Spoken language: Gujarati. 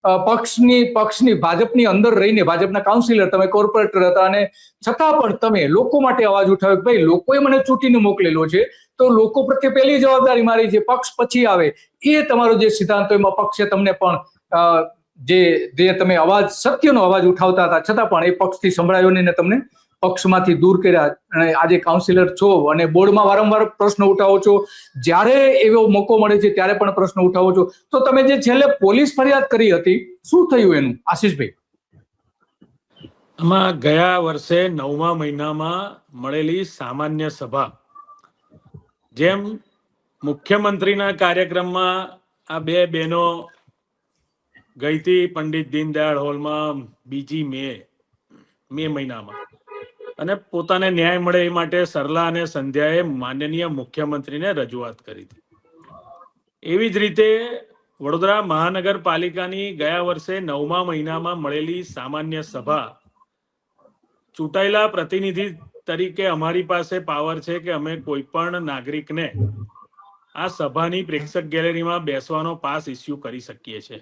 પક્ષની ભાજપની અંદર રહીને ભાજપના કાઉન્સિલર, તમે કોર્પોરેટર હતા, અને છતાં પણ તમે લોકો માટે અવાજ ઉઠાવ્યો કે ભાઈ લોકોએ મને ચૂંટીને મોકલેલો છે, તો લોકો પ્રત્યે પહેલી જવાબદારી મારી છે, પક્ષ પછી આવે. એ તમારો જે સિદ્ધાંત હોય એમાં પક્ષે તમને પણ જે તમે અવાજ, સત્યનો અવાજ ઉઠાવતા હતા, છતાં પણ એ પક્ષથી સંભળાયો નહીં ને તમને પક્ષમાંથી દૂર કર્યા, અને આજે કાઉન્સિલર છો અને બોર્ડમાં વારંવાર પ્રશ્ન ઉઠાવો છો, જ્યારે એવો મોકો મળે છે ત્યારે પણ પ્રશ્ન ઉઠાવો છો. તો તમે જે છેલ્લે પોલીસ ફરિયાદ કરી હતી, શું થયું એનું, આશીષભાઈ? આમાં ગયા વર્ષે 9મા મહિનામાં મળેલી સામાન્ય સભા, જેમ મુખ્યમંત્રીના કાર્યક્રમમાં આ બે બહેનો ગઈ હતી પંડિત દીનદયાળ હોલમાં 2 મે મહિનામાં, અને પોતાને ન્યાય મળે એ માટે સરલા અને સંધ્યાએ માનનીય મુખ્યમંત્રીને રજૂઆત કરી હતી. એવી જ રીતે વડોદરા મહાનગરપાલિકાની ગયા વર્ષે 9મા મહિનામાં મળેલી સામાન્ય સભા, ચૂંટાયેલા પ્રતિનિધિ તરીકે અમારી પાસે પાવર છે કે અમે કોઈ પણ નાગરિકને આ સભાની પ્રેક્ષક ગેલેરીમાં બેસવાનો પાસ ઇસ્યુ કરી શકીએ છીએ.